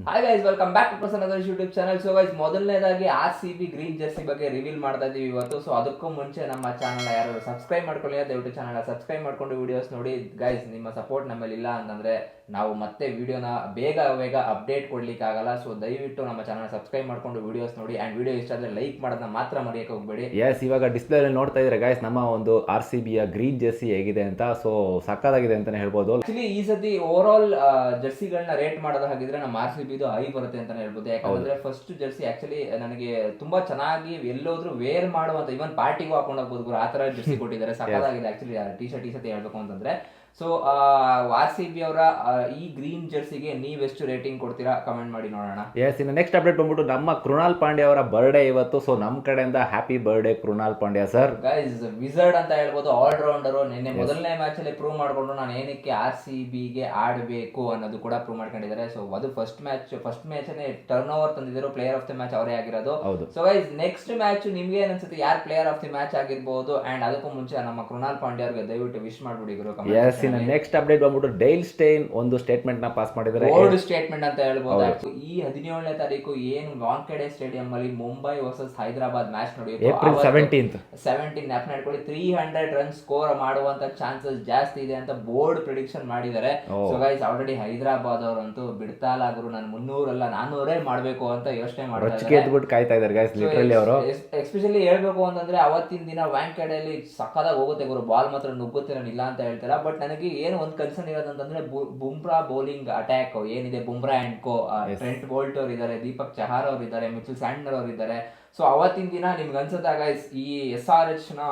Hi guys, welcome back to Prasanna YouTube channel. So guys, ಮೊದಲನೇದಾಗಿ RCB green jersey ಬಗ್ಗೆ reveal ಮಾಡ್ತಾ ಇದೀವಿ ಇವತ್ತು. ಸೊ ಅದಕ್ಕೂ ಮುಂಚೆ ನಮ್ಮ ಚಾನಲ್ ಯಾರು ಸಬ್ಸ್ಕ್ರೈಬ್ ಮಾಡ್ಕೊಳ್ಳಿ, ದಯವಿಟ್ಟು ಚಾನಲ್ ಸಬ್ಸ್ಕ್ರೈಬ್ ಮಾಡ್ಕೊಂಡು ವಿಡಿಯೋಸ್ ನೋಡಿ. ಗೈಸ್, ನಿಮ್ಮ ಸಪೋರ್ಟ್ ನಮ್ಮಲ್ಲಿ ಇಲ್ಲ ಅಂತಂದ್ರೆ ನಾವು ಮತ್ತೆ ವಿಡಿಯೋನ ಬೇಗ ಅಪ್ಡೇಟ್ ಕೊಡ್ಲಿಕ್ಕೆ ಆಗಲ್ಲ. ಸೊ ದಯವಿಟ್ಟು ನಮ್ಮ ಚಾನಲ್ ಸಬ್ಸ್ಕ್ರೈಬ್ ಮಾಡ್ಕೊಂಡು ವಿಡಿಯೋಸ್ ನೋಡಿ. ಅಂಡ್ ವಿಡಿಯೋ ಇಷ್ಟ ಆದ್ರೆ ಲೈಕ್ ಮಾಡೋದನ್ನ ಮಾತ್ರ ಮರೆಯಕ್ಕೆ ಹೋಗ್ಬೇಡಿ. ಎಸ್, ಇವಾಗ ಡಿಸ್ಪ್ಲೇ ನೋಡ್ತಾ ಇದ್ರೆ ಗೈಸ್, ನಮ್ಮ ಒಂದು RCBಯ ಗ್ರೀನ್ ಜರ್ಸಿ ಹೇಗಿದೆ ಅಂತ. ಸೊ ಸಕ್ಕತ್ತಾಗಿದೆ ಅಂತಾನೆ ಹೇಳ್ಬೋದು. ಆಕ್ಚುಲಿ ಈ ಸತಿ ಓವರ್ ಆಲ್ ಜರ್ಸಿಗಳನ್ನ ರೇಟ್ ಮಾಡೋದು ಹಾಗಿದ್ರೆ ನಮ್ಮ RCB ಹೈ ಬರುತ್ತೆ ಅಂತಾನೆ ಹೇಳ್ಬೋದು. ಯಾಕಂದ್ರೆ ಫಸ್ಟ್ ಜರ್ಸಿ ಆಕ್ಚುಲಿ ನನಗೆ ತುಂಬಾ ಚೆನ್ನಾಗಿ ಎಲ್ಲೋದ್ರು ವೇರ್ ಮಾಡುವಂತ, ಇವನ್ ಪಾರ್ಟಿಗೂ ಹಾಕೊಂಡು ಹೋಗ್ಬೋದು ಆ ತರ ಜರ್ಸಿ ಕೊಟ್ಟಿದ್ದಾರೆ. ಸಕ್ಕತ್ತಾಗಿದೆ ಆಕ್ಚುಲಿ ಟಿ ಶರ್ಟ್ ಈ ಸತಿ ಹೇಳ್ಬೇಕು ಅಂತಂದ್ರೆ. ಸೊ RCB ಅವರ ಈ ಗ್ರೀನ್ ಜರ್ಸಿಗೆ ನೀವೆಷ್ಟು ರೇಟಿಂಗ್ ಕೊಡ್ತೀರಾ ಕಮೆಂಟ್ ಮಾಡಿ ನೋಡೋಣ. ಎಸ್, ಇನ್ನು ನೆಕ್ಸ್ಟ್ ಅಪ್ಡೇಟ್ ಬಂದ್ಬಿಟ್ಟು ನಮ್ಮ ಕೃಣಾಲ್ ಪಾಂಡ್ಯ ಅವರ ಬರ್ಡೇ ಇವತ್ತು. ಸೊ ನಮ್ಮ ಕಡೆಯಿಂದ happy birthday Krunal Pandya sir. Guys, wizard ಅಂತ ಹೇಳ್ಬೋದು, ಆಲ್ ರೌಂಡರ್. ನಿನ್ನೆ ಮೊದಲನೇ ಮ್ಯಾಚ್ ಅಲ್ಲಿ ಪ್ರೂವ್ ಮಾಡ್ಕೊಂಡು ನಾನು ಏನಕ್ಕೆ RCB ಗೆ ಆಡಬೇಕು ಅನ್ನೋದು ಕೂಡ ಪ್ರೂವ್ ಮಾಡ್ಕೊಂಡಿದ್ದಾರೆ. ಸೊ ಅದು ಫಸ್ಟ್ ಮ್ಯಾಚ್ ಟರ್ನ್ ಓವರ್ ತಂದಿದ್ರು, ಪ್ಲೇಯರ್ ಆಫ್ ದಿ ಮ್ಯಾಚ್ ಅವರೇ ಆಗಿರೋದು. ಸೊ ಗೈಸ್, ನೆಕ್ಸ್ಟ್ ಮ್ಯಾಚ್ ನಿಮ್ಗೆ ಏನ್ ಅನ್ಸುತ್ತೆ, ಯಾರು ಪ್ಲೇಯರ್ ಆಫ್ ದಿ ಮ್ಯಾಚ್ ಆಗಿರ್ಬೋದು? ಅಂಡ್ ಅದಕ್ಕೂ ಮುಂಚೆ ನಮ್ಮ ಕೃಣಾಲ್ ಪಾಂಡ್ಯ ಅವ್ರಿಗೆ ದಯವಿಟ್ಟು ವಿಶ್ ಮಾಡ್ಬಿಡಿ ಗುರು. ನೆಕ್ಸ್ಟ್ ಅಪ್ಡೇಟ್ ಬಂದ್ಬಿಟ್ಟು ಡೇಲ್ ಸ್ಟೇನ್ ಒಂದು ಸ್ಟೇಟ್ಮೆಂಟ್ ನ ಪಾಸ್ ಮಾಡಿದ್ದಾರೆ. ಬೋಲ್ಡ್ ಸ್ಟೇಟ್ಮೆಂಟ್ ಅಂತ ಹೇಳ್ಬೋದು. ಈ 17ನೇ ತಾರೀಕು ಏನು ವಾಂಖೆಡೆ ಸ್ಟೇಡಿಯಂ ಅಲ್ಲಿ ಮುಂಬೈ ವರ್ಸಸ್ ಹೈದರಾಬಾದ್ ಮ್ಯಾಚ್ ನಡೆಯುತ್ತೆ, ಏಪ್ರಿಲ್ 17 ನ್ಯಾಪ್ ಮಾಡ್ಕೊಳ್ಳಿ. 300 ರನ್ ಸ್ಕೋರ್ ಮಾಡುವಂತ ಚಾನ್ಸಸ್ ಜಾಸ್ತಿ ಇದೆ ಅಂತ ಬೋರ್ಡ್ ಪ್ರಿಡಿಕ್ಷನ್ ಮಾಡಿದ್ದಾರೆ. ಸೊ ಗೈಸ್, ಆಲ್ರೆಡಿ ಹೈದರಾಬಾದ್ ಅವರಂತೂ ಬಿಡ್ತಾ ಇಲ್ಲ ಗುರು, ನಾನು 300 ಅಲ್ಲ 400 ಮಾಡ್ಬೇಕು ಅಂತ ಯೋಚನೆ ಮಾಡ್ತಾರೆ, ಕಾಯ್ತಾ ಇದ್ದಾರೆ ಗೈಸ್ ಲಿಟರಲಿ ಅವರು. ಎಸ್ಪೆಷಲಿ ಹೇಳ್ಬೇಕು ಅಂತಂದ್ರೆ ಅವತ್ತಿನ ದಿನ ವಾಂಖೆಡೆಯಲ್ಲಿ ಸಕ್ಕದಾಗಿ ಹೋಗುತ್ತೆ ಗುರು, ಬಾಲ್ ಮಾತ್ರ ನುಗ್ಗುತ್ತೆ, ನಾನು ಇಲ್ಲ ಅಂತ ಹೇಳ್ತಾರ. ಬಟ್ ನನಗೆ ಏನು ಒಂದು ಕನ್ಸರ್ನ್ ಇರೋದಂತಂದ್ರೆ ಬುಮ್ರಾ ಬೌಲಿಂಗ್ ಅಟ್ಯಾಕ್ ಏನಿದೆ, Bumrah and co, Trent Boult ಅವ್ರು ಇದ್ದಾರೆ, ದೀಪಕ್ ಚಹಾರ್ ಅವ್ರು ಇದ್ದಾರೆ, ಮಿಚೆಲ್ ಸ್ಯಾಂಟ್ನರ್ ಅವ್ರು ಇದ್ದಾರೆ. ಸೊ ಅವತ್ತಿನ ದಿನ ನಿಮ್ಗೆ ಅನ್ಸುತ್ತಾಗ ಈ SRH ನ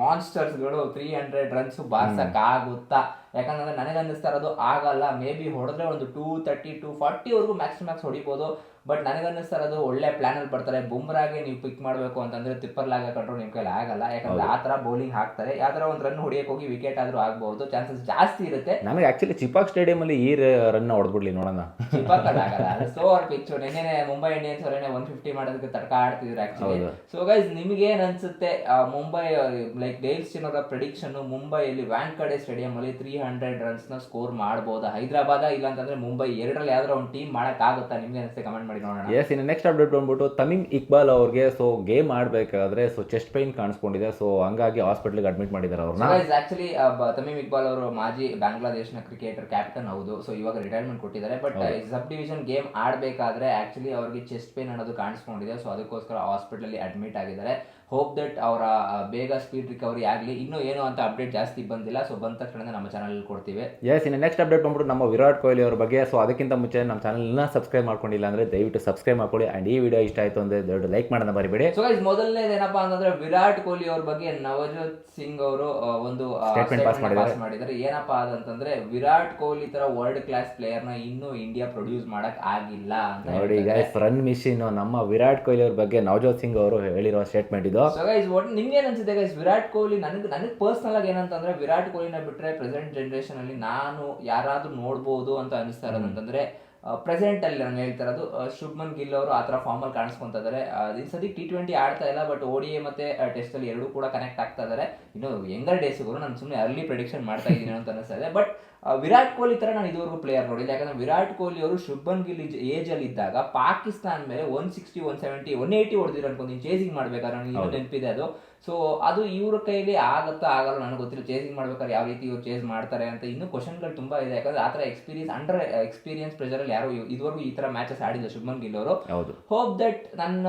ಮಾನ್ಸ್ಟರ್ಸ್ ಗಳು 300 ರನ್ಸ್ ಬಾರ್ಸಕ್ ಆಗುತ್ತಾ? ಯಾಕಂದ್ರೆ ನನಗೆ ಅನ್ನಿಸ್ತಾ ಇರೋದು ಆಗಲ್ಲ. ಮೇ ಬಿ ಹೊಡೆದ್ರೆ ಒಂದು 230 240 ವರ್ಗು ಮ್ಯಾಕ್ಸ್ ಹೊಡಿಬೋದು. ಬಟ್ ನನಗೆ ಅನ್ನಿಸ್ತಾ ಇರೋದು ಒಳ್ಳೆ ಪ್ಲಾನ್ ಅಲ್ಲಿ ಬರ್ತಾರೆ. ಬುಮ್ರಾಗೆ ನೀವು ಪಿಕ್ ಮಾಡಬೇಕು ಅಂತಂದ್ರೆ ತಿಪ್ಪರ್ಲಾಗ ಕಂಟ್ರೋಲ್ ನಿಮ್ ಕೈಲಿ ಆಗಲ್ಲ. ಯಾಕಂದ್ರೆ ಆ ತರ ಬೌಲಿಂಗ್ ಹಾಕ್ತಾರೆ, ಯಾವ ತರ ಒಂದು ರನ್ ಹೊಡಿಯಕ್ಕೆ ಹೋಗಿ ವಿಕೆಟ್ ಆದ್ರೂ ಆಗ್ಬಹುದು, ಚಾನ್ಸಸ್ ಜಾಸ್ತಿ ಇರುತ್ತೆ. ನನಗೆ ಆಕ್ಚುಲಿ ಚಿಪಾಕ್ ಸ್ಟೇಡಿಯಂ ಅಲ್ಲಿ ಈ ರನ್ ಹೊಡೆದ್ಬಿಡ್ಲಿ ನೋಡೋಣ. ಚಿಪಾಕ್ ಆಗಲ್ಲ, ಸೊ ಅವ್ರ ಪಿಚ್. ನಿನ್ನೆ ಮುಂಬೈ ಇಂಡಿಯನ್ಸ್ ಅವರೇನೆ 150 ಮಾಡೋದಕ್ಕೆ ತಡ್ಕ ಆಡ್ತಿದ್ರು ಆಕ್ಚುಲಿ. ಸೊ ಗೈಸ್, ನಿಮ್ಗೆ ಏನ್ ಅನ್ಸುತ್ತೆ? ಮುಂಬೈ ಲೈಕ್ ಡೇಲ್ ಸ್ಟೇನ್ ಅವರ ಪ್ರೆಡಿಕ್ಷನ್, ಮುಂಬೈಯಲ್ಲಿ ವಾಂಖೆಡೆ ಸ್ಟೇಡಿಯಂ ಅಲ್ಲಿ 300 ರನ್ಸ್ ನ ಸ್ಕೋರ್ ಮಾಡಬಹುದು. ಹೈದರಾಬಾದ್ ಇಲ್ಲ ಅಂತಂದ್ರೆ ಮುಂಬೈ, ಎರಡರಲ್ಲಿ ಯಾವ್ದಾರ ಒಂದು ಟೀಮ್ ಮಾಡಕ್ ಆಗುತ್ತಾ? ನಿಮ್ಗೆ ಅನ್ಸುತ್ತೆ ಕಮೆಂಟ್ ಮಾಡಿ ನೋಡೋಣ. ಎಸ್, ಇನ್ನು ನೆಕ್ಸ್ಟ್ ಅಪ್ಡೇಟ್ ಬಂದ್ಬಿಟ್ಟು ತಮೀಮ್ ಇಕ್ಬಾಲ್ ಅವ್ರಿಗೆ ಸೊ ಗೇಮ್ ಆಡಬೇಕಾದ್ರೆ ಸೊ ಚೆಸ್ಟ್ ಪೈನ್ ಕಾಣಿಸ್ಕೊಂಡಿದೆ. ಸೊ ಹಂಗಾಗಿ ಹಾಸ್ಪಿಟಲ್ಗೆ ಅಡ್ಮಿಟ್ ಮಾಡಿದ್ದಾರೆ ಅವ್ರನ್ನ. ಆಕ್ಚುಲಿ ತಮೀಮ್ ಇಕ್ಬಾಲ್ ಅವರು ಮಾಜಿ ಬಾಂಗ್ಲಾದೇಶನ ಕ್ರಿಕೆಟರ್, ಕ್ಯಾಪ್ಟನ್ ಹೌದು. ಸೊ ಇವಾಗ ರಿಟೈರ್ಮೆಂಟ್ ಕೊಟ್ಟಿದ್ದಾರೆ. ಬಟ್ ಸಬ್ ಡಿವಿಷನ್ ಗೇಮ್ ಆಡಬೇಕಾದ್ರೆ ಆಕ್ಚುಲಿ ಅವ್ರಿಗೆ ಚೆಸ್ಟ್ ಪೇನ್ ಅನ್ನೋದು ಕಾಣಿಸ್ಕೊಂಡಿದೆ. ಸೊ ಅದಕ್ಕೋಸ್ಕರ ಹಾಸ್ಪಿಟಲ್ ಅಲ್ಲಿ ಅಡ್ಮಿಟ್ ಆಗಿದ್ದಾರೆ. ಹೋಪ್ ದಟ್ ಅವರ ಬೇಗ ಸ್ಪೀಡ್ ರಿಕವರಿ ಆಗಲಿ. ಇನ್ನೂ ಏನು ಅಂತ ಅಪ್ಡೇಟ್ ಜಾಸ್ತಿ ಬಂದಿಲ್ಲ. ಸೊ ಬಂದ ತಕ್ಷಣ ನಮ್ಮ ಚಾನಲ್ ಕೊಡ್ತೀವಿ. ಎಸ್, ಇನ್ನು ನೆಕ್ಸ್ಟ್ ಅಪ್ಡೇಟ್ ಬಂದ್ಬಿಟ್ಟು ನಮ್ಮ ವಿರಾಟ್ ಕೊಹ್ಲಿ ಅವ್ರ ಬಗ್ಗೆ. ಸೊ ಅದಕ್ಕಿಂತ ಮುಂಚೆ ನಮ್ಮ ಚಾನಲ್ನ ಸಬ್ಸ್ಕ್ರೈಬ್ ಮಾಡ್ಕೊಂಡಿಲ್ಲ ಅಂದ್ರೆ ದಯವಿಟ್ಟು ಸಬ್ಸ್ಕ್ರೈಬ್ ಮಾಡ್ಕೊಳ್ಳಿ. ಅಂಡ್ ಈ ವಿಡಿಯೋ ಇಷ್ಟ ಆಯ್ತು ಅಂದ್ರೆ ದೊಡ್ಡ ಲೈಕ್ ಮಾಡೋಣ ಮರಿಬೇಡಿ. ಸೊ ಗೈಸ್, ಮೊದಲನೇದು ಏನಪ್ಪಾ ಅಂತಂದ್ರೆ ವಿರಾಟ್ ಕೊಹ್ಲಿ ಅವ್ರ ಬಗ್ಗೆ ನವಜೋತ್ ಸಿಂಗ್ ಅವರು ಒಂದು ಸ್ಟೇಟ್ಮೆಂಟ್ ಪಾಸ್ ಮಾಡಿದ್ದಾರೆ. ಏನಪ್ಪಾ ಅಂತಂದ್ರೆ ವಿರಾಟ್ ಕೊಹ್ಲಿ ತರ ವರ್ಲ್ಡ್ ಕ್ಲಾಸ್ ಪ್ಲೇಯರ್ ನ ಇನ್ನೂ ಇಂಡಿಯಾ ಪ್ರೊಡ್ಯೂಸ್ ಮಾಡಕ್ ಆಗಿಲ್ಲ ಅಂತ ನೋಡಿ ಗೈಸ್. ರನ್ ಮಿಷಿನ್ ನಮ್ಮ ವಿರಾಟ್ ಕೊಹ್ಲಿ ಅವ್ರ ಬಗ್ಗೆ ನವಜೋತ್ ಸಿಂಗ್ ಅವರು ಹೇಳಿರೋ ಸ್ಟೇಟ್ಮೆಂಟ್ ಇದು. ಸೊ ಗೈಸ್, ನಿಮ್ಗೆ ಏನ್ ಅನ್ಸುತ್ತೆ ಗೈಸ್? ವಿರಾಟ್ ಕೊಹ್ಲಿ ನನಗೆ ಪರ್ಸನಲ್ ಆಗಿ ಏನಂತಂದ್ರೆ ವಿರಾಟ್ ಕೊಹ್ಲಿನ ಬಿಟ್ರೆ ಪ್ರೆಸೆಂಟ್ ಜನರೇಷನ್ ಅಲ್ಲಿ ನಾನು ಯಾರಾದ್ರೂ ನೋಡ್ಬೋದು ಅಂತ ಅನಿಸ್ತಾ ಇರೋದಂತಂದ್ರೆ ಪ್ರೆಸೆಂಟ್ ಅಲ್ಲಿ ನಾನು ಹೇಳ್ತಾ ಇರೋದು ಶುಭ್ಮನ್ ಗಿಲ್ ಅವರು ಆತರ ಫಾರ್ಮ್ ಅಲ್ಲಿ ಕಾಣಿಸ್ಕೊಂತ ಇದಾರೆ. ಈ ಸತಿ T20 ಆಡ್ತಾ ಇಲ್ಲ, ಬಟ್ ODI ಮತ್ತೆ ಟೆಸ್ಟ್ ಅಲ್ಲಿ ಎರಡೂ ಕೂಡ ಕನೆಕ್ಟ್ ಆಗ್ತಾ ಇದಾರೆ. ಇನ್ನು ಯಂಗರ್ ಡೇಸ್ಗೂ ನಾನು ಸುಮ್ಮನೆ ಅರ್ಲಿ ಪ್ರೆಡಿಕ್ಷನ್ ಮಾಡ್ತಾ ಇದ್ದೀನಿ ಅಂತ ಅನಿಸ್ತಾ ಇದೆ. ಬಟ್ ವಿರಾಟ್ ಕೊಹ್ಲಿ ತರ ನಾನು ಇದುವರೆಗೂ ಪ್ಲೇಯರ್ ನೋಡಿಲ್ಲ. ಯಾಕಂದ್ರೆ ವಿರಾಟ್ ಕೊಹ್ಲಿ ಅವರು ಶುಭ್ಮನ್ ಗಿಲ್ ಏಜ್ ಅಲ್ಲಿ ಇದ್ದಾಗ ಪಾಕಿಸ್ತಾನ ಮೇಲೆ 160 170 180 ಹೊಡೆದಿರೋ ಅನ್ಕೊಂಡು ಚೇಸಿಂಗ್ ಮಾಡ್ಬೇಕಾದ್ರೆ ನನಗೆ ಇನ್ನೂ ನೆನಪಿದೆ ಅದು. ಸೊ ಅದು ಇವ್ರ ಕೈಲಿ ಆಗತ್ತಾ ಆಗಲ್ಲ ನನಗೆ ಗೊತ್ತಿಲ್ಲ. ಚೇಸಿಂಗ್ ಮಾಡ್ಬೇಕಾದ್ರೆ ಯಾವ ರೀತಿ ಇವ್ರು ಚೇಸ್ ಮಾಡ್ತಾರೆ ಅಂತ ಇನ್ನೂ ಕ್ವಶನ್ಗಳು ತುಂಬಾ ಇದೆ. ಯಾಕಂದ್ರೆ ಆ ತರ ಎಕ್ಸ್ಪೀರಿಯನ್ಸ್ ಪ್ರೆಷರ್ ಅಲ್ಲಿ ಯಾರು ಇದುವರೆಗೂ ಈ ತರ ಮ್ಯಾಚಸ್ ಆಡಿಲ್ಲ ಶುಭ್ಮನ್ ಗಿಲ್ ಅವರು. ಹೋಪ್ ದಟ್ ನನ್ನ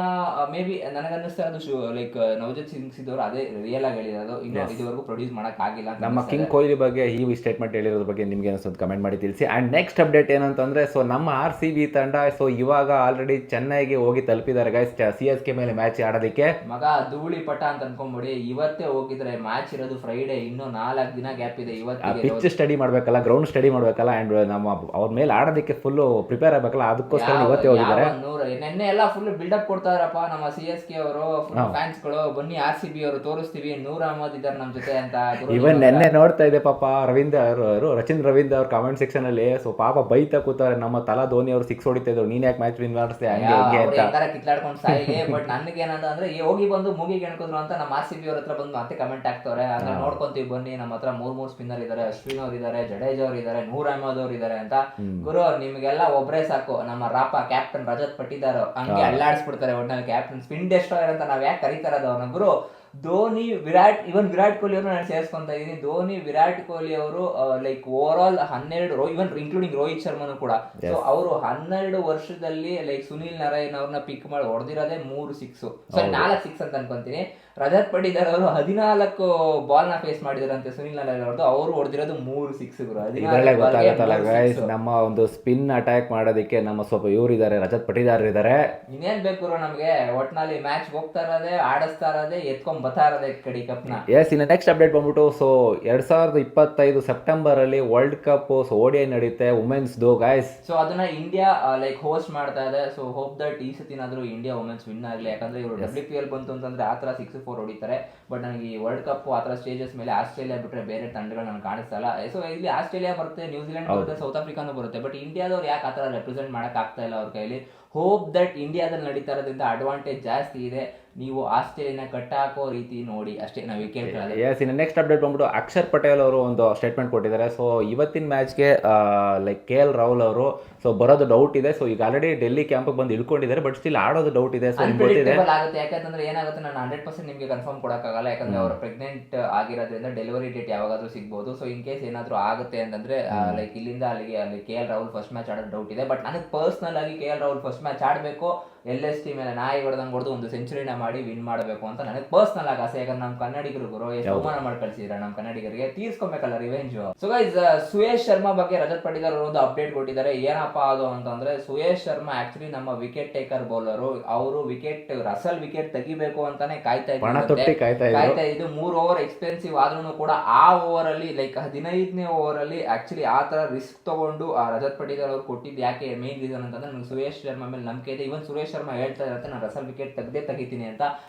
ಮೇ ಬಿ ನನಗನ್ನಿಸ್ತಾ ಇರೋದು ಲೈಕ್ ನವಜೋತ್ ಸಿಂಗ್ ಅವರು ಅದೇ ರಿಯಲ್ ಆಗಿ ಹೇಳಿರೋದು. ಇನ್ನು ಇದುವರೆಗೂ ಪ್ರೊಡ್ಯೂಸ್ ಮಾಡಕ್ ಆಗಿಲ್ಲ. ನಮ್ಮ ಕಿಂಗ್ ಕೊಹ್ಲಿ ಬಗ್ಗೆ ಈ ಸ್ಟೇಟ್ಮೆಂಟ್ ಹೇಳಿರೋದ್ರ ಬಗ್ಗೆ ನಿಮ್ಗೆ ಅನ್ಸುತ್ತೆ ಕಮೆಂಟ್ ಮಾಡಿ ತಿಳಿಸಿ. ಅಂಡ್ ನೆಕ್ಸ್ಟ್ ಅಪ್ಡೇಟ್ ಏನಂತಂದ್ರೆ ಸೊ ನಮ್ಮ RCB ತಂಡ ಸೊ ಇವಾಗ ಆಲ್ರೆಡಿ ಚೆನ್ನೈಗೆ ಹೋಗಿ ತಲುಪಿದ್ದಾರೆ ಗೈಸ್, CSK ಮೇಲೆ ಮ್ಯಾಚ್ ಆಡೋದಕ್ಕೆ. ಮಗ ಧೂಳಿ ಪಟ ಅಂತ ಅನ್ಕೊಂಬಿಡಿ, ಇವತ್ತೇ ಹೋಗಿದ್ರೆ ಮ್ಯಾಚ್ ಇರೋದು ಫ್ರೈಡೆ, ಇನ್ನೂ 4 ದಿನ ಗ್ಯಾಪ್ ಇದೆ. ಇವತ್ತು ಪಿಚ್ ಸ್ಟಡಿ ಮಾಡ್ಬೇಕಲ್ಲ, ಗ್ರೌಂಡ್ ಸ್ಟಡಿ ಮಾಡ್ಬೇಕಲ್ಲ, ಅಂಡ್ ನಮ್ಮ ಅವ್ರ ಮೇಲೆ ಆಡೋದಕ್ಕೆ ಫುಲ್ ಪ್ರಿಪೇರ್ ಆಗಬೇಕಲ್ಲ, ಅದಕ್ಕೋಸ್ಕರ ಇವತ್ತೇ ಹೋಗಿದ್ದಾರೆ. ನೆನ್ನೆ ಎಲ್ಲ ಫುಲ್ ಬಿಲ್ಡಪ್ ಕೊಡ್ತಾರಪ್ಪ ನಮ್ಮ CSK ಅವರು, ಫ್ಯಾನ್ಸ್ ಗಳು. ಬನ್ನಿ RCB ಅವರು ತೋರಿಸ್ತೀವಿ, ನೂರ್ ಅಹಮದ್ ಇದ್ದಾರೆ ನಮ್ ಜೊತೆ ಅಂತ. ಇವನ್ ನೆನ್ನೆ ನೋಡ್ತಾ ಇದೆ ಪಾಪ ರಚಿನ್ ರವೀಂದ್ರ ಅವ್ರ ಕಾಮೆಂಟ್ ಸೆಕ್ಷನ್ ಅಲ್ಲಿ. ಸೊ ಪಾಪ ಬೈತಾ ಕೂತಾರೆ, ನಮ್ಮ ತಲಾ ಧೋನಿ ಅವರು 6 ಹೊಡಿತಾ ಇದ್ರು, ನೀನ್ ಯಾಕೆ ಮ್ಯಾಚ್ ವಿನ್ ಮಾಡಿಸ್ದೆ ಹಂಗೆ ಹಿಂಗೆ ಅಂತ ಕಿತ್ಲಾಡ್ಕೊಂಡು ಸಾಯಿಗೆ. ಬಟ್ ನನಗೆ ಏನಂತ ಅಂದ್ರೆ ಹೋಗಿ ಬಂದು ಮೂಗಿ ಕೆಣ್ಕಿದ್ರು ಅಂತ ನಮ್ಮ ನಮ್ಮ RCB ಅವ್ರ ಹತ್ರ ಬಂದು ಮತ್ತೆ ಕಮೆಂಟ್ ಆಗ್ತವ್ರೆ, ಅಂದ್ರೆ ನೋಡ್ಕೊಂತೀವಿ ಬನ್ನಿ, ನಮ್ಮ ಹತ್ರ ಮೂರ್ ಸ್ಪಿನ್ನರ್ ಇದಾರೆ, ಅಶ್ವಿನ್ ಅವ್ರು ಇದಾರೆ, ಜಡೇಜಾ ಅವ್ರು ಇದಾರೆ, ನೂರ್ ಅಹಮದ್ ಅವ್ರು ಇದಾರೆ ಅಂತ. ಗುರು ನಿಮ್ಗೆಲ್ಲ ಒಬ್ರೇ ಸಾಕು, ನಮ್ಮ ರಾಪ ಕ್ಯಾಪ್ಟನ್ ರಜತ್ ಪಟ್ಟಿದಾರ್ ಹಂಗೆ ಅಲ್ಲಾಡಿಸ್ಬಿಡ್ತಾರೆ. ಒಟ್ನಲ್ಲಿ ಕ್ಯಾಪ್ಟನ್ ಸ್ಪಿನ್ ಡೆಸ್ಟ್ರಾಯರ್ ಅಂತ ನಾವ್ ಯಾಕೆ ಕರೀತಾರದು ಅವ್ರನ್ನ. ಗುರು ಧೋನಿ, ವಿರಾಟ್ ಕೊಹ್ಲಿ ಅವ್ರನ್ನ ನಾನು ಸೇರಿಸ್ಕೊಂತ ಇದೀನಿ. ಧೋನಿ, ವಿರಾಟ್ ಕೊಹ್ಲಿ ಅವರು like over all 12, even including Rohit ಶರ್ಮನು ಕೂಡ. ಸೊ ಅವರು 12 ವರ್ಷದಲ್ಲಿ ಲೈಕ್ ಸುನಿಲ್ ನಾರಾಯಣ್ ಅವ್ರನ್ನ ಪಿಕ್ ಮಾಡಿ ಹೊಡೆದಿರೋದೇ 3 6, ಸಾರಿ 4 6 ಅಂತ ಅನ್ಕೊಂತೀನಿ. ರಜತ್ ಪಟ್ಟಿದಾರ್ ಅವರು 14 ಬಾಲ್ ನ ಫೇಸ್ ಮಾಡಿದಾರಂತೆ ಸುನಿಲ್ ನಾರಾಯಣ್ ಅವ್ರದ್ದು, ಅವರು ಹೊಡೆದಿರೋದು 3 6 ಗುರು. ಇದರಲ್ಲೇ ಗೊತ್ತಾಗತ್ತಲ್ಲ ಗೈಸ್, ನಮ್ಮ ಒಂದು ಸ್ಪಿನ್ ಅಟ್ಯಾಕ್ ಮಾಡೋದಕ್ಕೆ ನಮ್ಮ ಸ್ವಲ್ಪ ಇವ್ರು ಇದಾರೆ, ರಜತ್ ಪಟ್ಟಿದಾರ್ ಇದಾರೆ. ಇನ್ನೇನ್ ಬೇಕು ನಮ್ಗೆ, ಒಟ್ನಲ್ಲಿ ಮ್ಯಾಚ್ ಹೋಗ್ತಾ ಇರೋದೇ, ಆಡಿಸ್ತಾ ಇರೋದೇ, ಎತ್ಕೊಂಡ್ ಬರ್ತಾ ಇರೋದೇ ಕಡಿ ಕಪ್ನ. ಎಸ್, ಇನ್ನು ನೆಕ್ಸ್ಟ್ ಅಪ್ಡೇಟ್ ಬಂದ್ಬಿಟ್ಟು, ಸೊ 2025 ಸೆಪ್ಟೆಂಬರ್ ಅಲ್ಲಿ ವರ್ಲ್ಡ್ ಕಪ್ ODI ನಡೆಯುತ್ತೆ ವುಮೆನ್ಸ್ ದು ಗೈಸ್. ಸೊ ಅದನ್ನ ಇಂಡಿಯಾ ಲೈಕ್ ಹೋಸ್ಟ್ ಮಾಡ್ತಾ ಇದೆ. ಸೊ ಹೋಪ್ ದಟ್ ಈ ಸತಿನಾದ್ರೂ ಇಂಡಿಯಾ ವುಮೆನ್ಸ್ ವಿನ್ ಆಗ್ಲಿ, ಯಾಕಂದ್ರೆ ಇವರು WPL ಬಂತು ಅಂತಂದ್ರೆ ಆತರ 6-4 ಹೊಡಿತಾರೆ. ಬಟ್ ನನಗೆ ಈ ವರ್ಲ್ಡ್ ಕಪ್ ಆತರ ಸ್ಟೇಜಸ್ ಮೇಲೆ ಆಸ್ಟ್ರೇಲಿಯಾ ಬಿಟ್ರೆ ಬೇರೆ ತಂಡಗಳು ನನಗೆ ಕಾಣಿಸ್ತಲ್ಲ. ಸೊ ಇಲ್ಲಿ ಆಸ್ಟ್ರೇಲಿಯಾ ಬರುತ್ತೆ, ನ್ಯೂಜಿಲೆಂಡ್ ಬರುತ್ತೆ, ಸೌತ್ ಆಫ್ರಿಕಾನು ಬರುತ್ತೆ. ಬಟ್ ಇಂಡಿಯಾದವ್ರು ಯಾಕೆ ಆತರ ರೆಪ್ರೆಸೆಂಟ್ ಮಾಡಕ್ ಆಗ್ತಾ ಇಲ್ಲ ಅವ್ರ ಕೈಲಿ. ಹೋಪ್ ದಟ್ ಇಂಡಿಯಾದಲ್ಲಿ ನಡೀತಾ ಇರೋದ್ರಿಂದ ಅಡ್ವಾಂಟೇಜ್ ಜಾಸ್ತಿ ಇದೆ. ನೀವು ಆಸ್ಟ್ರೇಲಿಯಾನ ಕಟ್ಟಾಕೋ ರೀತಿ ನೋಡಿ ಅಷ್ಟೇ ನಾವು ಕೇಳ್ಕೊಳ್ಳೋದು. ಎಸ್, ಇನ್ನು ನೆಕ್ಸ್ಟ್ ಅಪ್ಡೇಟ್ ಬಂದ್ಬಿಟ್ಟು ಅಕ್ಷರ್ ಪಟೇಲ್ ಅವರು ಒಂದು ಸ್ಟೇಟ್ಮೆಂಟ್ ಕೊಟ್ಟಿದ್ದಾರೆ. ಸೊ ಇವತ್ತಿನ ಮ್ಯಾಚ್ಗೆ ಲೈಕ್ KL ರಾಹುಲ್ ಅವರು ಸೊ ಬರೋದು ಡೌಟ್ ಇದೆ. ಸೊ ಈಗ ಆಲ್ರೆಡಿ ಡೆಲ್ಲಿ ಕ್ಯಾಂಪಿಗೆ ಬಂದು ಇಳ್ಕೊಂಡಿದ್ದಾರೆ, ಬಟ್ ಸ್ಟಿಲ್ ಆಡೋದು ಡೌಟ್ ಇದೆ. ಸೊ ಅನ್ಪ್ರೆಡಿಕ್ಟಬಲ್ ಆಗುತ್ತೆ, ಯಾಕಂದ್ರೆ ಏನಾಗುತ್ತೆ ನಾನು 100% ನಿಮಗೆ ಕನ್ಫರ್ಮ್ ಕೊಡಕ್ಕಾಗಲ್ಲ. ಯಾಕಂದ್ರೆ ಅವರು ಪ್ರೆಗ್ನೆಂಟ್ ಆಗಿರೋದ್ರಿಂದ ಡೆಲಿವರಿ ಡೇಟ್ ಯಾವಾಗಾದ್ರೂ ಸಿಗ್ಬೋದು. ಸೊ ಇನ್ ಕೇಸ್ ಏನಾದ್ರು ಆಗುತ್ತೆ ಅಂತಂದ್ರೆ ಲೈಕ್ ಇಲ್ಲಿಂದ ಅಲ್ಲಿ KL ರಾಹುಲ್ ಫಸ್ಟ್ ಮ್ಯಾಚ್ ಆಡೋದು ಡೌಟ್ ಇದೆ. ಬಟ್ ನನಗೆ ಪರ್ಸನಲ್ ಆಗಿ KL ರಾಹುಲ್ ಫಸ್ಟ್ ಮ್ಯಾಚ್ ಆಡಬೇಕು, LST ಮೇಲೆ ನಾಯಿ ಹೊಡೆದಂಗೆ ಹೊಡೆದು ಒಂದು ಸೆಂಚುರಿನ ಮಾಡಿ ವಿನ್ ಮಾಡಬೇಕು ಅಂತ ನನಗೆ ಪರ್ಸನಲ್ ಆಗಿ ಆಸೆ. ಯಾಕಂದ್ರೆ ನಮ್ಮ ಕನ್ನಡಿಗರು ಗುರು ಎಷ್ಟು ಅವಮಾನ ಮಾಡಿ ಕಳ್ಸಿದ್ರೆ ನಮ್ಮ ಕನ್ನಡಿಗರಿಗೆ ತೀರ್ಸ್ಕೊಬೇಕಲ್ಲ revenge. So guys, Suyash Sharma ಬಗ್ಗೆ ರಜತ್ ಪಟ್ಟಿದಾರ್ ಅವರು ಒಂದು ಅಪ್ಡೇಟ್ ಕೊಟ್ಟಿದ್ದಾರೆ. ಏನಪ್ಪಾ ಅದು ಅಂತಂದ್ರೆ, ಸುಯೇಶ್ ಶರ್ಮಾ ಆಕ್ಚುಲಿ ನಮ್ಮ ವಿಕೆಟ್ ಟೇಕರ್ ಬೌಲರ್. ಅವರು ರಸಲ್ ವಿಕೆಟ್ ತೆಗಿಬೇಕು ಅಂತಾನೆ ಕಾಯ್ತಾ ಇದ್ದು 3 ಓವರ್ ಎಕ್ಸ್ಪೆನ್ಸಿವ್ ಆದ್ರೂ ಕೂಡ ಆ ಓವರ್ ಅಲ್ಲಿ ಲೈಕ್ 15ನೇ ಓವರ್ ಅಲ್ಲಿ ಆಕ್ಚುಲಿ ಆ ತರ ರಿಸ್ಕ್ ತಗೊಂಡು ಆ ರಜತ್ ಪಟ್ಟಿದಾರ್ ಅವರು ಕೊಟ್ಟಿದ್ದು ಯಾಕೆ ಮೇನ್ ರೀಸನ್ ಅಂತಂದ್ರೆ ನನಗೆ ಸುಯೇಶ್ ಶರ್ಮಾ ಮೇಲೆ ನಂಬಿಕೆ ಇದೆ. ಇವನ್ ಸುರೇಶ್ ಶರ್ಮಾ ಹೇಳ್ತಾ ಇರುತ್ತೆ ನಾನು ರಸಲ್ ವಿಕೆಟ್ ತೆಗಿತೀನಿ ಅಂತ.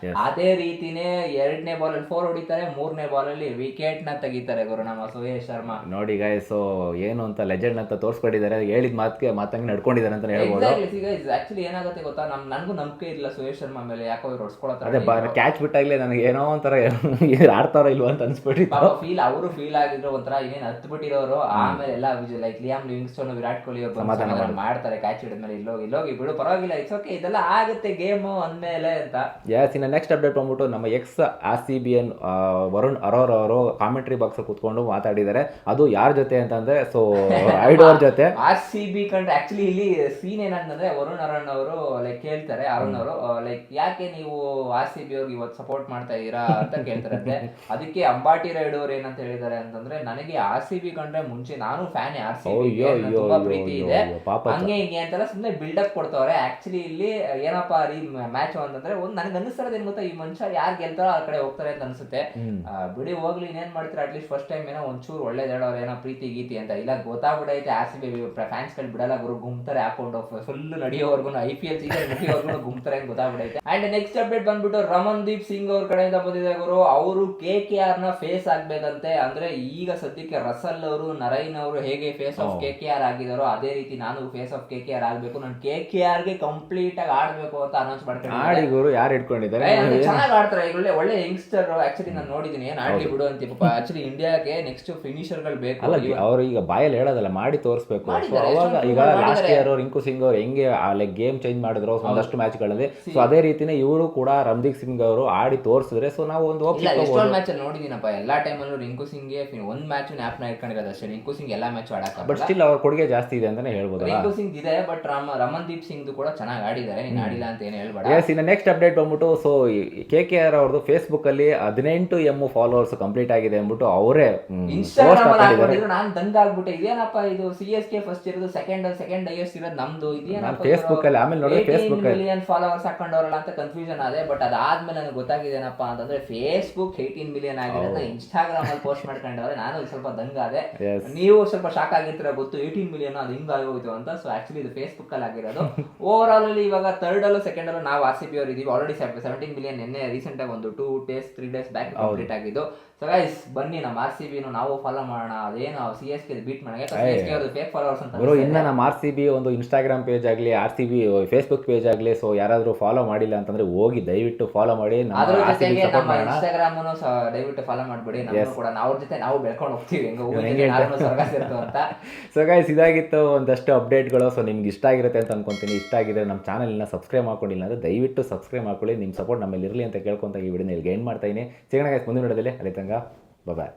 ಅದೇ ರೀತಿನೇ 2ನೇ ಬಾಲ್ ಅಲ್ಲಿ 4 ಹೊಡಿತಾರೆ, 3ನೇ ಬಾಲ್ ಅಲ್ಲಿ ವಿಕೆಟ್ ನ ತೆಗಿತಾರೆ ಗುರು ನಮ್ಮ ಸುರೇಶ್ ಶರ್ಮಾ. ನೋಡಿ ಗೈಸ್, ಸೊ ಏನು ಅಂತ ಲೆಜೆಂಡ್ ಅಂತ ತೋರಿಸ್ಕೊಂಡಿದ್ದಾರೆ, ಹೇಳಿದ ಮಾತಂಗೆ ನಡ್ಕೊಂಡಿದ್ದಾರೆ ಅಂತ ಹೇಳ್ಬೋದು. ಆಕ್ಚುಲಿ ಏನಾಗುತ್ತೆ ಗೊತ್ತಾ, ನನಗೂ ನಂಬಿಕೆ ಇಲ್ಲ ಸುರೇಶ್ ಶರ್ಮಾ ಮೇಲೆ. ಯಾಕೋ ಇವ್ರು ಹೊಡ್ಸ್ಕೊಳತ್ತಾರೆ. ಅದೇ ಕ್ಯಾಚ್ ಬಿಟ್ಟಾಗ್ಲೇ ನನಗೆ ಏನೋ ಒಂಥರ ಆಡ್ತಾರೋ ಇಲ್ವಾ ಅಂತ ಅನ್ಸ್ಬಿಟ್ಟಿತ್ತು. ಅವರು ಫೀಲ್ ಆಗಿದ್ರು ಒಂಥರ ಇನ್ನೇನು ಹತ್ತು ಬಿಟ್ಟಿರೋರು. ಆಮೇಲೆ ಎಲ್ಲ like Liam Livingstone, Virat Kohli ಅವರು ಸಮಾಧಾನ ಮಾಡ್ತಾರೆ ಕ್ಯಾಚ್ ಹಿಡಿದ್ಮೇಲೆ. ಇಲ್ಲೋಗಿ ಬಿಡು ಪರವಾಗಿಲ್ಲ, ಇಟ್ಸ್ ಓಕೆ, ಇದೆಲ್ಲ ಆಗುತ್ತೆ ಗೇಮ್ ಅಂದ್ಮೇಲೆ ಅಂತ. ಇನ್ನು ನೆಕ್ಸ್ಟ್ ಅಪ್ಡೇಟ್ ಬಂದ್ಬಿಟ್ಟು ನಮ್ಮ ಎಕ್ಸ್ RCBN ವರುಣ್ ಅರೋರ್ ಅವರು ಕಾಮೆಂಟ್ರಿ ಬಾಕ್ಸ್ ಕೂತ್ಕೊಂಡು ಮಾತಾಡಿದ್ದಾರೆ. ಅದು ಯಾರ ಜೊತೆ ಅಂತಂದ್ರೆ, ಸೊ ಐಡೋರ್ ಜೊತೆ. RCB ಕಂಡ್ರೆ ಆಕ್ಚುಲಿ ಇಲ್ಲಿ ಸೀನ್ ಏನಂತಂದ್ರೆ, ವರುಣ್ ಅರುಣ್ ಅವರು ಲೈಕ್ ಕೇಳ್ತಾರೆ, ಅರುಣ್ ಅವರು ಲೈಕ್ ಯಾಕೆ ನೀವು RCB ಅವ್ರಿಗೆ ಇವತ್ತು ಸಪೋರ್ಟ್ ಮಾಡ್ತಾ ಇದೀರಾ ಅಂತ ಕೇಳ್ತಾರಂತೆ. ಅದಕ್ಕೆ ಅಂಬಾಟಿ ರೈಡ್ ಅವ್ರು ಏನಂತ ಹೇಳಿದ್ದಾರೆ ಅಂತಂದ್ರೆ, ನನಗೆ RCB ಕಂಡ್ರೆ ಮುಂಚೆ ನಾನು ಫ್ಯಾನ್, RCB ತುಂಬಾ ಪ್ರೀತಿ ಇದೆ, ಹಂಗೆ ಹಿಂಗೆ ಅಂತೆಲ್ಲ ಸುಮ್ಮನೆ ಬಿಲ್ಡಪ್ ಕೊಡ್ತವ್ರೆ. ಆಕ್ಚುಲಿ ಇಲ್ಲಿ ಏನಪ್ಪಾ ಈ ಮ್ಯಾಚ್ ಅಂತಂದ್ರೆ ನನಗೆ ಅನಿಸ್ತಾರದು ಏನ್ ಗೊತ್ತಾ, ಈ ಮನುಷ್ಯ ಯಾರು ಗೆಲ್ತಾರೋ ಆ ಕಡೆ ಹೋಗ್ತಾರೆ ಅಂತ ಅನ್ಸುತ್ತೆ. ಬಿಡಿ ಹೋಗ್ಲಿ, ಇನ್ನೇನ್ ಮಾಡ್ತಾರೆ, ಅಟ್ಲೀಸ್ಟ್ ಫಸ್ಟ್ ಟೈಮ್ ಏನೋ ಒಂಚೂರು ಒಳ್ಳೇದ್ ಹೇಳೋರು, ಏನೋ ಪ್ರೀತಿ ಗೀತಿ ಅಂತ. ಇಲ್ಲ ಗೊತ್ತಾಗ್ಬಿಡೈತೆ RCB ಫ್ಯಾನ್ಸ್ ಗಳು ಬಿಡಲ್ಲ ಗುರು, ಗುಮ್ತಾರೆ ಹಾಕೊಂಡು ಫುಲ್ ನಡೆಯೋವರೆಗೂ, IPL ಸೀಸನ್ ಮುಗಿಯೋವರೆಗೂ ಗುಮ್ತಾರೆ ಅಂತ ಗೊತ್ತಾಗ್ಬಿಡೈತೆ. ಅಂಡ್ ನೆಕ್ಸ್ಟ್ ಅಪ್ಡೇಟ್ ಬಂದ್ಬಿಟ್ಟು ರಮನ್ದೀಪ್ ಸಿಂಗ್ ಅವ್ರ ಕಡೆಯಿಂದ ಬಂದಿದೆ ಗುರು. ಅವರು KKR ನ ಫೇಸ್ ಆಗ್ಬೇಕಂತೆ. ಅಂದ್ರೆ ಈಗ ಸದ್ಯಕ್ಕೆ ರಸಲ್ ಅವರು, ನರೈನ್ ಅವರು ಹೇಗೆ ಫೇಸ್ ಆಫ್ KKR ಆಗಿದಾರೋ ಅದೇ ರೀತಿ ನಾನು ಫೇಸ್ ಆಫ್ KKR ಆಗ್ಬೇಕು, ನಾನು KKR ಗೆ ಕಂಪ್ಲೀಟ್ ಆಗಿ ಆಡ್ಬೇಕು ಅಂತ ಅನೌನ್ಸ್ ಮಾಡ್ಕೊಂಡು ಯಾರು ಇಟ್ಕೊಂಡಿದ್ದಾರೆ. ಚೆನ್ನಾಗಿ ಆಡ್ತಾರೆ, ಒಳ್ಳೆ ಯಂಗ್ಸ್ಟರ್. ಆಕ್ಚುಲಿ ನಾನು ನೋಡಿದೀನಿ, ಏನ್ ಆಡ್ಲಿ ಬಿಡು ಅಂತ. ಆಕ್ಚುಲಿ ಇಂಡಿಯಾಗೆ ನೆಕ್ಸ್ಟ್ ಫಿನಿಶರ್ ಗಳು ಬೇಕು. ಅವ್ರು ಈಗ ಬಾಯಲ್ಲಿ ಹೇಳೋದಲ್ಲ, ಮಾಡಿ ತೋರಿಸ್ಬೇಕು. ಅವಾಗ ಈಗ ಲಾಸ್ಟ್ ಇಯರ್ ರಿಂಕು ಸಿಂಗ್ ಅವ್ರು ಹೆಂಗೆ ಲೈಕ್ ಗೇಮ್ ಚೇಂಜ್ ಮಾಡಿದ್ರು ಒಂದಷ್ಟು ಮ್ಯಾಚ್ ಗಳಲ್ಲಿ, ಸೊ ಅದೇ ರೀತಿನೇ ಇವರು ಕೂಡ ರಮನ್ದೀಪ್ ಸಿಂಗ್ ಅವರು ಆಡಿ ತೋರಿಸಿದ್ರೆ ಸೊ ನಾವು ಒಂದು ಎಷ್ಟೊಂದು ಮ್ಯಾಚ್ ಅಲ್ಲಿ ನೋಡಿದೀನಪ್ಪ. ಎಲ್ಲಾ ಟೈಮ್ ಅಲ್ಲೂ ರಿಂಕು ಸಿಂಗ್ ಒಂದ್ ಮ್ಯಾಚ್ ನ್ಯಾಪ್ ನ ಇಟ್ಕೊಂಡಿರೋದು ಅಷ್ಟೇ. ರಿಂಕು ಸಿಂಗ್ ಎಲ್ಲಾ ಮ್ಯಾಚ್ ಆಡಕ, ಬಟ್ ಸ್ಟಿಲ್ ಅವ್ರ ಕೊಡುಗೆ ಜಾಸ್ತಿ ಇದೆ ಅಂತಾನೆ ಹೇಳ್ಬೋದು. ರಿಂಕು ಸಿಂಗ್ ಇದೆ, ಬಟ್ ರಮನ್ದೀಪ್ ಸಿಂಗ್ ಕೂಡ ಚೆನ್ನಾಗಿ ಆಡಿದ್ದಾರೆ, ನೀನ್ ಆಡಿಲ್ಲ ಅಂತ ಏನು ಹೇಳ್ಬೇಡ. ಎಸ್, ಇನ್ನು ನೆಕ್ಸ್ಟ್ ಅಪ್ಡೇಟ್ ಬಂದ್ಬಿಟ್ಟು, ಸೊ KKR ಅವ್ರದ್ದು ಫೇಸ್ಬುಕ್ ಅಲ್ಲಿ 18M ಫಾಲೋವರ್ಸ್ ಕಂಪ್ಲೀಟ್ ಆಗಿದೆ ಅಂದ್ಬಿಟ್ಟು ಅವರೇ ಇನ್ಸ್ಟಾಗ್ರಾಮ್ ಅಲ್ಲಿ ನಾನು ದಂಗಾಗ್ಬಿಟ್ಟೆ. ಇದೇನಪ್ಪ ಇದು CSK ಫಸ್ಟ್ ಇರೋದು, ಸೆಕೆಂಡ್ ಹೈಯೆಸ್ಟ್ ಇರೋದು ನಮ್ದು, ಇದೇನಪ್ಪ ಫೇಸ್ಬುಕ್ ಅಲ್ಲಿ. ಆಮೇಲೆ ನೋಡಿ ಫೇಸ್ಬುಕ್ ಮಿಲಿಯನ್ ಫಾಲೋವರ್ಸ್ ಹಾಕೊಂಡವ್ರಲ್ಲ ಅಂತ ಕನ್ಫ್ಯೂಷನ್ ಆದೆ. ಬಟ್ ಅದಾದ್ಮೇಲೆ ನನಗೆ ಗೊತ್ತಾಗಿದೆ ಏನಪ್ಪಾ ಅಂತಂದ್ರೆ, ಫೇಸ್ಬುಕ್ 18 ಮಿಲಿಯನ್ ಆಗಿರೋದನ್ನ ಇನ್ಸ್ಟಾಗ್ರಾಮ್ ಅಲ್ಲಿ ಪೋಸ್ಟ್ ಮಾಡ್ಕೊಂಡವ್ರೆ. ನಾನು ಸ್ವಲ್ಪ ದಂಗಾದೆ, ನೀವು ಸ್ವಲ್ಪ ಶಾಕ್ ಆಗಿರ್ತೀರ ಗೊತ್ತು, 18 ಮಿಲಿಯನ್ ಅದು ಹಿಂಗ್ ಆಗೋಯ್ತು ಅಂತ. ಸೊ ಆಕ್ಚುಲಿ ಇದು ಫೇಸ್ಬುಕ್ ಅಲ್ಲಿ ಆಗಿರೋದು. ಓವರ್ ಆಲ್ ಅಲ್ಲಿ ಇವಾಗ ಥರ್ಡ್ ಅಲ್ಲೂ ಸೆಕೆಂಡ್ ಅಲ್ಲೂ ನಾವು RCB ಅವರು ಇದೀವಿ. ಆಲ್ರೆಡಿ 17 ಮಿಲಿಯನ್ ನಿನ್ನೆ ರೀಸೆಂಟ್ ಆಗಿ ಒಂದು 2 days 3 days ಬ್ಯಾಕ್ ಕಂಪ್ಲೀಟ್ ಆಗಿದ್ದು. ಸೊ ಗೈಸ್ ಬನ್ನಿ ನಮ್ಮ RCB ನಾವು ಫಾಲೋ ಮಾಡೋಣ. ಅದೇನು CSK ಬೀಟ್ ಮಾಡೋಣ. CSK ಅವ್ರದ್ದು ಫೇಕ್ ಫಾಲೋವರ್ಸ್ ಅಂತ ಗುರು ಇನ್ನು ನಮ್ಮ RCB ಒಂದು ಇನ್ಸ್ಟಾಗ್ರಾಮ್ ಪೇಜ್ ಆಗಲಿ RCB ಫೇಸ್ಬುಕ್ ಪೇಜ್ ಆಗಲಿ ಸೊ ಯಾರಾದರೂ ಫಾಲೋ ಮಾಡಿಲ್ಲ ಅಂತಂದ್ರೆ ಹೋಗಿ ದಯವಿಟ್ಟು ಫಾಲೋ ಮಾಡಿ. ಅದ್ರ ಜೊತೆಗೆ ನಮ್ಮ ಇನ್ಸ್ಟಾಗ್ರಾಮ್ ದಯವಿಟ್ಟು ಫಾಲೋ ಮಾಡ್ಬಿಡಿ. ನಾವು ಕೂಡ ಅವ್ರ ಜೊತೆ ನಾವು ಬೆಳ್ಕೊಂಡು ಹೋಗ್ತೀವಿ ಅಂತ. ಸೊ ಗೈಸ್ ಇದಾಗಿತ್ತು ಒಂದಷ್ಟು ಅಪ್ಡೇಟ್ಗಳು. ಸೊ ನಿಮ್ಗೆ ಇಷ್ಟ ಆಗಿರುತ್ತೆ ಅಂತ ಅನ್ಕೊಂತೀನಿ. ಇಷ್ಟ ಆಗಿದ್ರೆ ನಮ್ಮ ಚಾನಲ್ನ ಸಬ್ಸ್ಕ್ರೈಬ್ ಮಾಡ್ಕೊಂಡಿಲ್ಲ ಅಂದರೆ ದಯವಿಟ್ಟು ಸಬ್ಸ್ಕ್ರೈಬ್ ಮಾಡ್ಕೊಳ್ಳಿ. ನಿಮ್ಮ ಸಪೋರ್ಟ್ ನಮ್ಮಲ್ಲಿ ಇರಲಿ ಅಂತ ಕೇಳ್ಕೊಂತ ಈ ವಿಡಿಯೋನ ಇಲ್ಲಿಗೆ ಎಂಡ್ ಮಾಡ್ತಾ ಇದ್ದೀನಿ. ಸಿಗೋಣ ಗೈಸ್ ಮುಂದಿನ ವಿಡಿಯೋದಲ್ಲಿ. ಅಲ್ಲಿ ತನಕ ಬಾಯ್.